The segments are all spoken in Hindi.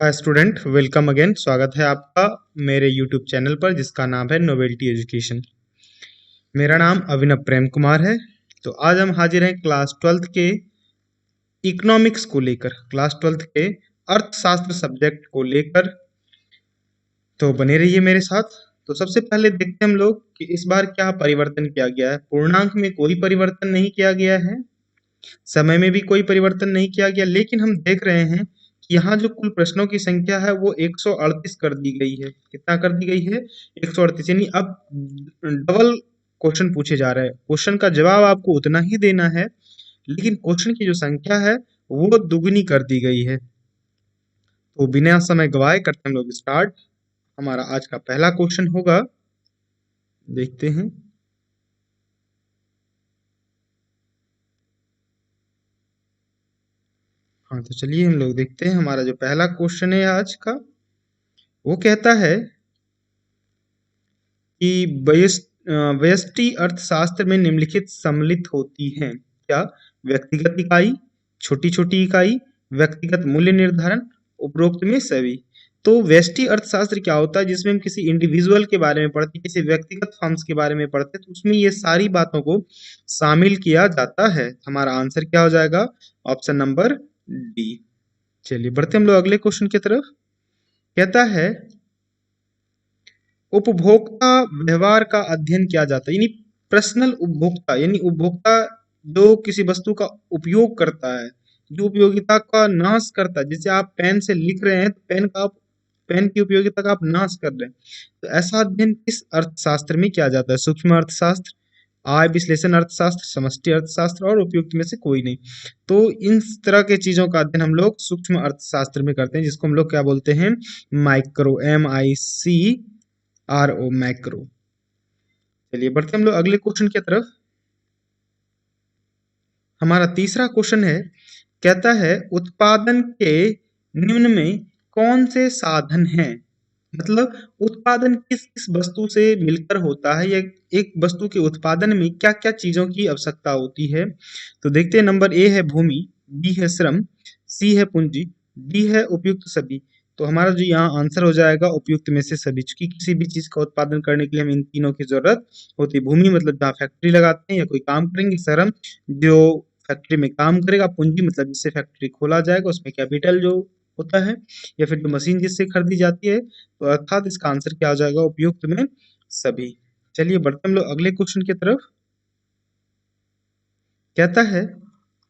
Hi student, welcome again. स्वागत है आपका मेरे यूट्यूब चैनल पर जिसका नाम है नोवेल्टी एजुकेशन। मेरा नाम अभिनव प्रेम कुमार है। तो आज हम हाजिर हैं क्लास 12th के इकोनॉमिक्स को लेकर, क्लास 12th के अर्थशास्त्र सब्जेक्ट को लेकर। तो बने रहिए मेरे साथ। तो सबसे पहले देखते हैं हम लोग कि इस बार क्या परिवर्तन किया गया है। पूर्णांक में कोई परिवर्तन नहीं किया गया है, समय में भी कोई परिवर्तन नहीं किया गया, लेकिन हम देख रहे हैं कि यहाँ जो कुल प्रश्नों की संख्या है वो 138 कर दी गई है। कितना कर दी गई है? 138। यानी अब डबल क्वेश्चन पूछे जा रहे हैं। क्वेश्चन का जवाब आपको उतना ही देना है, लेकिन क्वेश्चन की जो संख्या है वो दुगनी कर दी गई है। तो बिना समय गवाए करते हम लोग स्टार्ट। हमारा आज का पहला क्वेश्चन होगा, देखते हैं। हाँ, तो चलिए हम लोग देखते हैं। हमारा जो पहला क्वेश्चन है आज का, वो कहता है कि व्यष्टि अर्थशास्त्र में निम्नलिखित सम्मिलित होती हैं। क्या? व्यक्तिगत इकाई, छोटी छोटी इकाई, व्यक्तिगत मूल्य निर्धारण, उपरोक्त में सभी। तो व्यष्टि अर्थशास्त्र क्या होता है? जिसमें हम किसी इंडिविजुअल के बारे में पढ़ते, किसी व्यक्तिगत फर्म्स के बारे में पढ़ते, तो उसमें ये सारी बातों को शामिल किया जाता है। हमारा आंसर क्या हो जाएगा? Option number D. चलिए बढ़ते हम लोग अगले क्वेश्चन की तरफ। कहता है, उपभोक्ता व्यवहार का अध्ययन किया जाता है। यानी पर्सनल उपभोक्ता, यानी उपभोक्ता जो किसी वस्तु का उपयोग करता है, जो उपयोगिता का नाश करता है। जैसे आप पेन से लिख रहे हैं, तो पेन की उपयोगिता का आप नाश कर रहे हैं। तो ऐसा अध्ययन किस अर्थशास्त्र में किया जाता है? सूक्ष्म अर्थशास्त्र, आय विश्लेषण अर्थशास्त्र, समष्टि अर्थशास्त्र, और उपयुक्त में से कोई नहीं। तो इन तरह के चीजों का अध्ययन हम लोग सूक्ष्म अर्थशास्त्र में करते हैं, जिसको हम लोग क्या बोलते हैं? Micro, MICRO, macro. चलिए बढ़ते हम लोग अगले क्वेश्चन की तरफ। हमारा तीसरा क्वेश्चन है, कहता है उत्पादन के निम्न में कौन से साधन हैं? मतलब उत्पादन किस किस वस्तु से मिलकर होता है, या एक वस्तु के उत्पादन में क्या क्या चीजों की आवश्यकता होती है। तो देखते हैं। नंबर ए है भूमि, बी है श्रम, सी है पूंजी, डी है उपयुक्त सभी। तो हमारा जो यहाँ आंसर हो जाएगा उपयुक्त में से सभी, क्योंकि किसी भी चीज का उत्पादन करने के लिए हम इन तीनों की जरूरत होती है। भूमि मतलब जहाँ फैक्ट्री लगाते हैं या कोई काम करेंगे, श्रम जो फैक्ट्री में काम करेगा, पूंजी मतलब जिससे फैक्ट्री खोला जाएगा, उसमें कैपिटल जो होता है, या फिर जो मशीन जिससे खरीदी जाती है। तो अर्थात इसका आंसर क्या हो जाएगा? उपयुक्त में सभी। चलिए बढ़ते हम लोग अगले क्वेश्चन की तरफ। कहता है,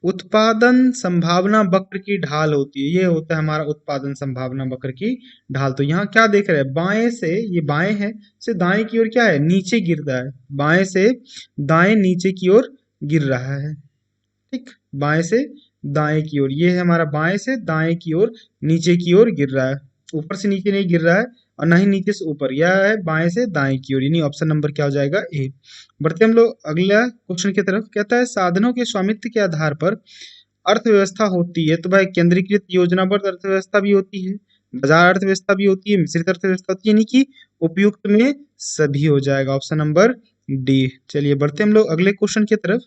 उत्पादन संभावना वक्र की ढाल होती है। ये होता है हमारा उत्पादन संभावना वक्र की ढाल। तो यहाँ क्या देख रहे हैं? बाएं से, ये बाएं है, से दाएं की ओर क्या है? नीचे गिर रहा है। बाएं से दाएं नीचे की ओर गिर रहा है। ठीक, बाएं से दाएं की ओर, ये है हमारा बाएं से दाएं की ओर, नीचे की ओर गिर रहा है। ऊपर से नीचे नहीं गिर रहा है, और ना ही नीचे से ऊपर। यह है बाएं से दाएं की ओर, यानी ऑप्शन नंबर क्या हो जाएगा? ए। बढ़ते हम लोग अगला क्वेश्चन की तरफ। कहता है, साधनों के स्वामित्व के आधार पर अर्थव्यवस्था होती है। तो भाई केंद्रीकृत योजनाबद्ध अर्थव्यवस्था भी होती है, बाजार अर्थव्यवस्था भी होती है, मिश्रित अर्थव्यवस्था होती है, यानी कि उपयुक्त में सभी हो जाएगा, ऑप्शन नंबर डी। चलिए बढ़ते हम लोग अगले क्वेश्चन की तरफ।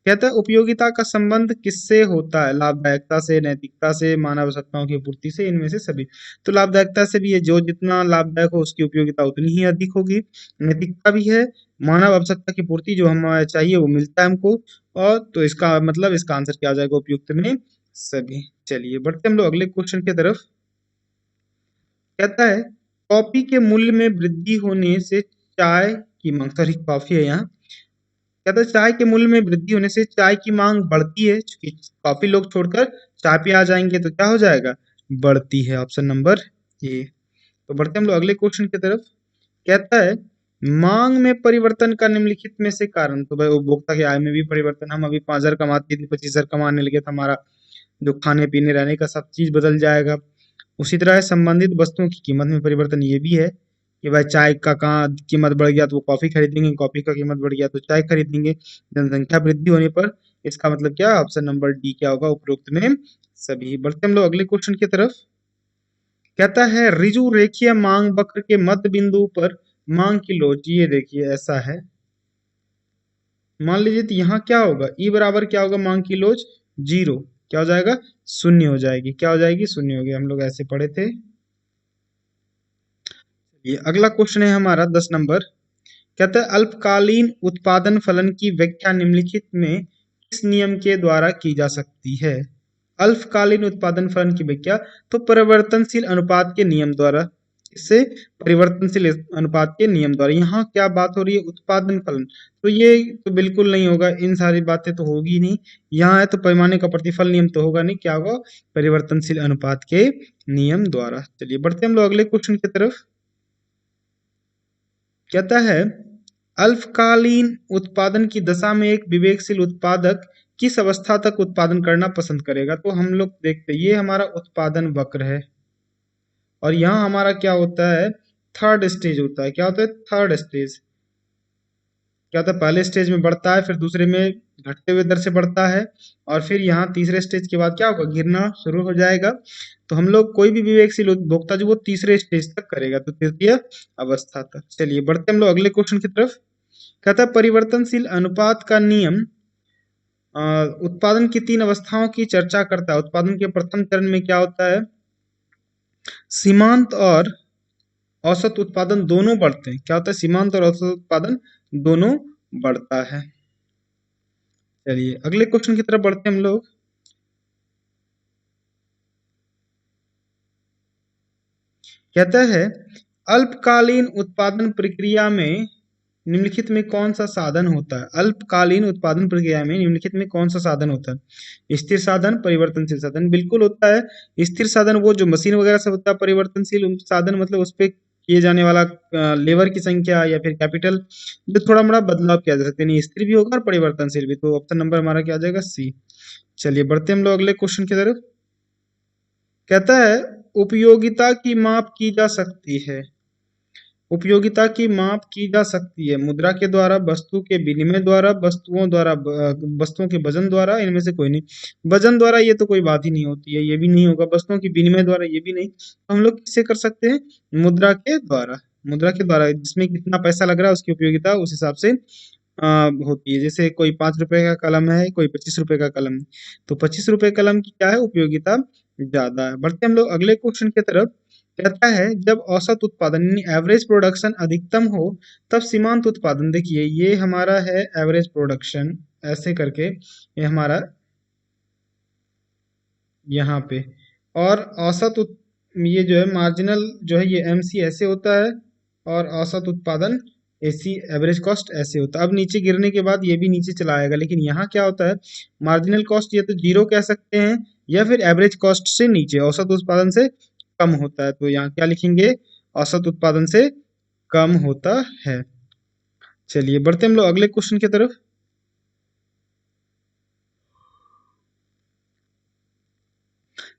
कहता है, उपयोगिता का संबंध किससे होता है? लाभदायकता से, नैतिकता से, मानव आवश्यकताओं की पूर्ति से, इनमें से सभी। तो लाभदायकता से भी है, जो जितना लाभदायक हो उसकी उपयोगिता उतनी ही अधिक होगी। नैतिकता भी है, मानव आवश्यकता की पूर्ति जो हमें चाहिए वो मिलता है हमको। और तो इसका मतलब इसका आंसर क्या आ जाएगा? उपयुक्त में सभी। चलिए बढ़ते हम लोग अगले क्वेश्चन की तरफ। कहता है, कॉफी के मूल्य में वृद्धि होने से चाय की मांग, सॉरी कॉफी है यहाँ। कहता है, चाय के मूल्य में वृद्धि होने से चाय की मांग बढ़ती है, क्योंकि कॉफी लोग छोड़कर चाय पे आ जाएंगे, तो क्या हो जाएगा? बढ़ती है, ऑप्शन नंबर ए। तो बढ़ते हम लोग अगले क्वेश्चन की तरफ। कहता है, मांग में परिवर्तन का निम्नलिखित में से कारण। तो भाई उपभोक्ता की आय में भी परिवर्तन, हम अभी 5,000 कमाते थे, 25,000 कमाने लगे, तो हमारा जो खाने पीने रहने का सब चीज बदल जाएगा। उसी तरह संबंधित वस्तुओं की कीमत में परिवर्तन ये भी है कि भाई चाय का कहाँ कीमत बढ़ गया तो वो कॉफी खरीदेंगे, कॉफी का कीमत बढ़ गया तो चाय खरीदेंगे। जनसंख्या वृद्धि होने पर इसका मतलब क्या? ऑप्शन नंबर डी क्या होगा? उपरोक्त में सभी। बढ़ते हम लोग अगले क्वेश्चन की तरफ। कहता है, ऋजु रेखीय मांग वक्र के मध्य बिंदु पर मांग की लोच। ये देखिए ऐसा है, मान लीजिए तो यहाँ क्या होगा? ई बराबर क्या होगा? मांग की लोच 0। क्या हो जाएगा, शून्य हो जाएगी। क्या हो जाएगी, शून्य हो गई। हम लोग ऐसे पढ़े थे। ये अगला क्वेश्चन है हमारा 10 नंबर। कहता है अल्पकालीन उत्पादन फलन की व्याख्या निम्नलिखित में किस नियम के द्वारा की जा सकती है। अल्पकालीन उत्पादन फलन की व्याख्या तो परिवर्तनशील अनुपात के नियम द्वारा। इससे परिवर्तनशील अनुपात के नियम द्वारा। यहाँ क्या बात हो रही है, उत्पादन फलन, तो ये तो बिल्कुल नहीं होगा, इन सारी बातें तो होगी नहीं। यहाँ है तो पैमाने का प्रतिफल नियम तो होगा नहीं, क्या होगा, परिवर्तनशील अनुपात के नियम द्वारा। चलिए बढ़ते हम लोग अगले क्वेश्चन की तरफ। कहता है अल्पकालीन उत्पादन की दशा में एक विवेकशील उत्पादक किस अवस्था तक उत्पादन करना पसंद करेगा। तो हम लोग देखते हैं, ये हमारा उत्पादन वक्र है और यहाँ हमारा क्या होता है, थर्ड स्टेज होता है। क्या होता है, थर्ड स्टेज। क्या होता है, पहले स्टेज में बढ़ता है, फिर दूसरे में घटते हुए दर से बढ़ता है, और फिर यहाँ तीसरे स्टेज के बाद क्या होगा, गिरना शुरू हो जाएगा। तो हम लोग कोई भी विवेकशील उपभोक्ता जो वो तीसरे स्टेज तक करेगा, तो तृतीय अवस्था तक। चलिए बढ़ते हम लोग अगले क्वेश्चन की तरफ। कहता है परिवर्तनशील अनुपात का नियम उत्पादन की 3 अवस्थाओं की चर्चा करता है। उत्पादन के प्रथम चरण में क्या होता है, सीमांत और औसत उत्पादन दोनों बढ़ते हैं। क्या होता है, सीमांत और औसत उत्पादन दोनों बढ़ता है। चलिए अगले क्वेश्चन की तरफ बढ़ते हैं हम लोग। कहता है अल्पकालीन उत्पादन प्रक्रिया में निम्नलिखित में कौन सा साधन होता है। अल्पकालीन उत्पादन प्रक्रिया में निम्नलिखित में कौन सा साधन होता है। स्थिर साधन, परिवर्तनशील साधन। बिल्कुल होता है स्थिर साधन, वो जो मशीन वगैरह से होता है। परिवर्तनशील साधन मतलब उस पे किए जाने वाला लेबर की संख्या या फिर कैपिटल जो थोड़ा मोड़ा बदलाव किया जा सकता है। स्थिर भी होगा और परिवर्तनशील भी। तो ऑप्शन नंबर हमारा क्या आ जाएगा, सी। चलिए बढ़ते हम लोग अगले क्वेश्चन की तरफ। कहता है उपयोगिता की माप की जा सकती है। उपयोगिता की माप की जा सकती है मुद्रा के द्वारा, वस्तु के विनिमय द्वारा, वस्तुओं द्वारा, वस्तुओं के वजन द्वारा, इनमें से कोई नहीं। वजन द्वारा ये तो कोई बात ही नहीं होती है, ये भी नहीं होगा। वस्तुओं की विनिमय द्वारा ये भी नहीं। तो हम लोग किससे कर सकते हैं, मुद्रा के द्वारा। मुद्रा के द्वारा जिसमें कितना पैसा लग रहा है उसकी उपयोगिता उस हिसाब से होती है। जैसे कोई 5 रुपए का कलम है, कोई 25 रुपए का कलम है, तो 25 रुपए कलम की क्या है, उपयोगिता ज्यादा है। बढ़ते हम लोग अगले क्वेश्चन की तरफ। कहता है जब औसत उत्पादन यानी एवरेज प्रोडक्शन अधिकतम हो तब सीमांत उत्पादन। देखिए ये हमारा है एवरेज प्रोडक्शन, ऐसे करके ये हमारा यहाँ पे, और ये जो है मार्जिनल जो है ये एमसी ऐसे होता है, और औसत उत्पादन एसी एवरेज कॉस्ट ऐसे होता है। अब नीचे गिरने के बाद ये भी नीचे चला आएगा, लेकिन यहाँ क्या होता है, मार्जिनल कॉस्ट या तो जीरो कह सकते हैं या फिर एवरेज कॉस्ट से नीचे, औसत उत्पादन से कम होता है। तो यहाँ क्या लिखेंगे, औसत उत्पादन से कम होता है। चलिए बढ़ते हम लोग अगले क्वेश्चन की तरफ।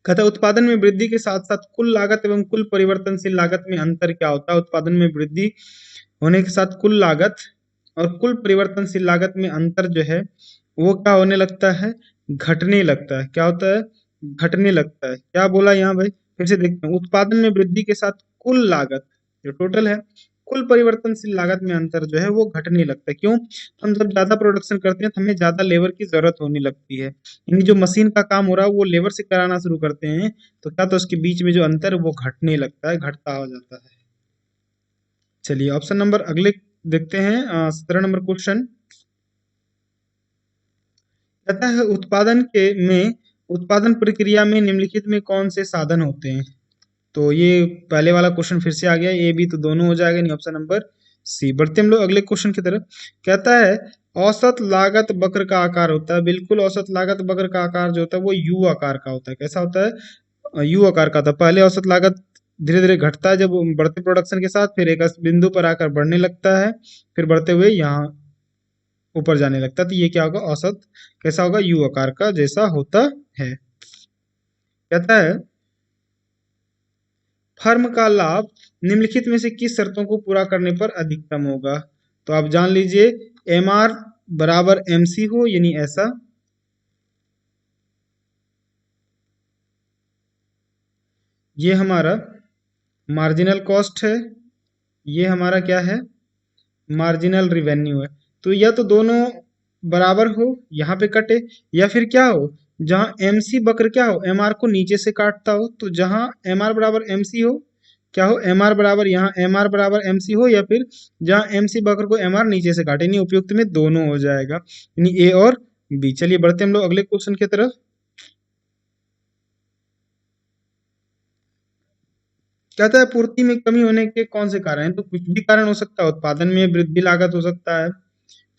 कहता है उत्पादन में वृद्धि के साथ साथ कुल लागत एवं कुल परिवर्तनशील लागत में अंतर क्या होता है। उत्पादन में वृद्धि होने के साथ कुल लागत और कुल परिवर्तनशील लागत में अंतर जो है वो क्या होने लगता है, घटने लगता है। क्या होता है, घटने लगता है। क्या बोला यहाँ भाई, फिर से देखते हैं। उत्पादन में वृद्धि के साथ कुल लागत जो टोटल है, कुल परिवर्तनशील लागत में अंतर जो है वो घटने लगता है। क्यों, हम जब ज्यादा प्रोडक्शन करते हैं तो हमें ज्यादा लेबर की जरूरत होने लगती है। यानी जो मशीन का काम हो रहा है वो लेबर से कराना शुरू करते हैं, तो क्या, तो उसके बीच में जो अंतर है वो घटने लगता है, घटता हो जाता है। चलिए ऑप्शन नंबर अगले देखते हैं। 17 नंबर क्वेश्चन। कहता है उत्पादन प्रक्रिया में निम्नलिखित में कौन से साधन होते हैं। तो ये पहले वाला क्वेश्चन फिर से आ गया, ए बी तो दोनों हो जाएगा, नहीं ऑप्शन नंबर सी। बढ़ते हम लोग अगले क्वेश्चन की तरफ। कहता है औसत लागत वक्र का आकार होता है। बिल्कुल औसत लागत वक्र का आकार जो होता है वो यू आकार का होता है। कैसा होता है, यू आकार का होता है। पहले औसत लागत धीरे धीरे घटता है जब बढ़ते प्रोडक्शन के साथ, फिर एक बिंदु पर आकर बढ़ने लगता है, फिर बढ़ते हुए यहाँ ऊपर जाने लगता है। तो ये क्या होगा, औसत कैसा होगा, यू आकार का जैसा होता है। कहता है फर्म का लाभ निम्नलिखित में से किस शर्तों को पूरा करने पर अधिकतम होगा। तो आप जान लीजिए, एम आर बराबर एम सी हो, यानी ऐसा। ये हमारा मार्जिनल कॉस्ट है, ये हमारा क्या है, मार्जिनल रिवेन्यू है। तो या तो दोनों बराबर हो, यहाँ पे कटे, या फिर क्या हो, जहां MC वक्र क्या हो, MR को नीचे से काटता हो। तो जहां MR बराबर MC हो, क्या हो, MR बराबर, यहाँ MR बराबर MC हो, या फिर जहां MC वक्र को MR नीचे से काटे, यानी उपयुक्त में दोनों हो जाएगा, यानी A और B। चलिए बढ़ते हम लोग अगले क्वेश्चन की तरफ। कहता है पूर्ति में कमी होने के कौन से कारण हैं? तो कुछ भी कारण हो सकता है, उत्पादन में वृद्धि लागत हो सकता है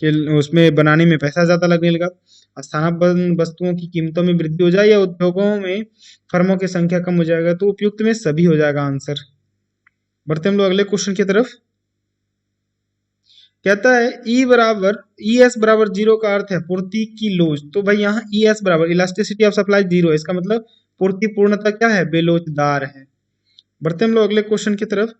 कि उसमें बनाने में पैसा ज्यादा लगने लगा, स्थानापन्न वस्तुओं की कीमतों में वृद्धि हो जाए, या उद्योगों में फर्मों की संख्या कम हो जाएगा। तो उपयुक्त में सभी हो जाएगा आंसर। बढ़ते हम लोग अगले क्वेश्चन की तरफ। कहता है ई बराबर ई एस बराबर जीरो का अर्थ है पूर्ति की लोच। तो भाई यहाँ ई एस बराबर इलास्टिसिटी ऑफ सप्लाई जीरो है, इसका मतलब पूर्ति पूर्णतः क्या है, बेलोचदार है। बढ़ते हम लोग अगले क्वेश्चन की तरफ।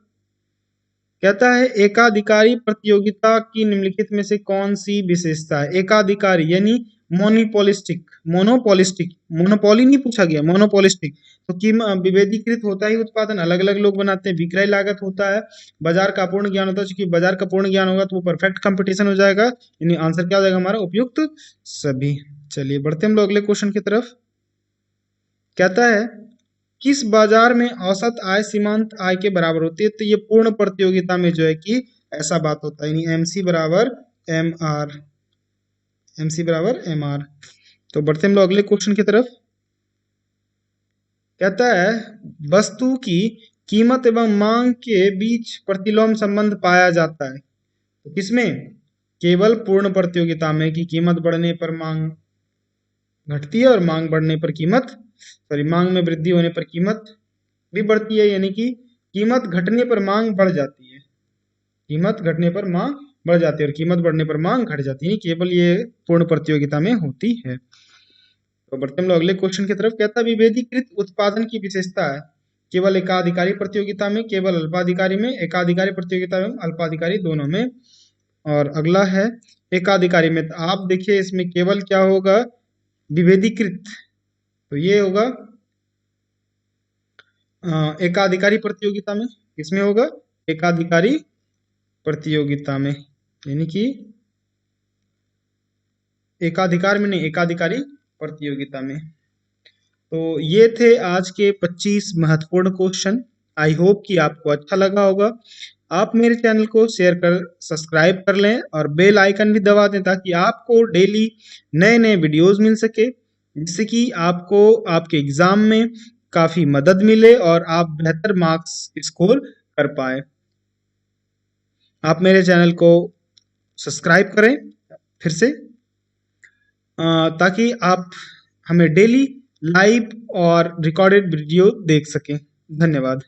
कहता है एकाधिकारी प्रतियोगिता की निम्नलिखित में से कौन सी विशेषता है? एकाधिकारी यानी मोनोपोलिस्टिक, मोनोपोलिस्टिक, मोनोपोली नहीं पूछा गया, मोनोपोलिस्टिक। तो विभेदीकृत होता ही उत्पादन अलग अलग लोग बनाते हैं, विक्रय लागत होता है, बाजार का पूर्ण ज्ञान होता है। क्योंकि बाजार का पूर्ण ज्ञान होगा तो वो परफेक्ट कंपटीशन हो जाएगा, यानी आंसर क्या हो जाएगा हमारा, उपयुक्त सभी। चलिए बढ़ते हम लोग अगले क्वेश्चन की तरफ। कहता है किस बाजार में औसत आय सीमांत आय के बराबर होती है? तो ये पूर्ण प्रतियोगिता में जो है कि ऐसा बात होता है, यानी MC बराबर MR, MC बराबर MR। तो बढ़ते हम लोग अगले क्वेश्चन की तरफ। कहता है वस्तु की कीमत एवं मांग के बीच प्रतिलोम संबंध पाया जाता है। तो किसमें? केवल पूर्ण प्रतियोगिता में, कि कीमत बढ़ने पर मांग घटती है और मांग बढ़ने पर कीमत, सॉरी, मांग में वृद्धि होने पर कीमत भी बढ़ती है, यानी कि कीमत घटने पर मांग बढ़ जाती है, कीमत घटने पर मांग बढ़ जाती है और कीमत बढ़ने पर मांग घट जाती है, केवल ये पूर्ण प्रतियोगिता में होती है। तो बढ़ते हम लोग अगले क्वेश्चन की तरफ। कहता है विभेदीकृत उत्पादन की विशेषता है केवल एकाधिकारी प्रतियोगिता में, केवल अल्पाधिकारी में, एकाधिकारी प्रतियोगिता में, अल्पाधिकारी दोनों में। और अगला है एकाधिकारी में। तो आप देखिए इसमें केवल क्या होगा, विभेदीकृत, तो ये होगा एकाधिकारी प्रतियोगिता में। किसमें होगा? एकाधिकारी प्रतियोगिता में, यानी कि एकाधिकार में नहीं, एकाधिकारी प्रतियोगिता में। तो ये थे आज के 25 महत्वपूर्ण क्वेश्चन। आई होप कि आपको अच्छा लगा होगा। आप मेरे चैनल को शेयर कर सब्सक्राइब कर लें और बेल आइकन भी दबा दें, ताकि आपको डेली नए नए वीडियोस मिल सके, जिससे कि आपको आपके एग्जाम में काफ़ी मदद मिले और आप बेहतर मार्क्स स्कोर कर पाए। आप मेरे चैनल को सब्सक्राइब करें फिर से, ताकि आप हमें डेली लाइव और रिकॉर्डेड वीडियो देख सकें। धन्यवाद।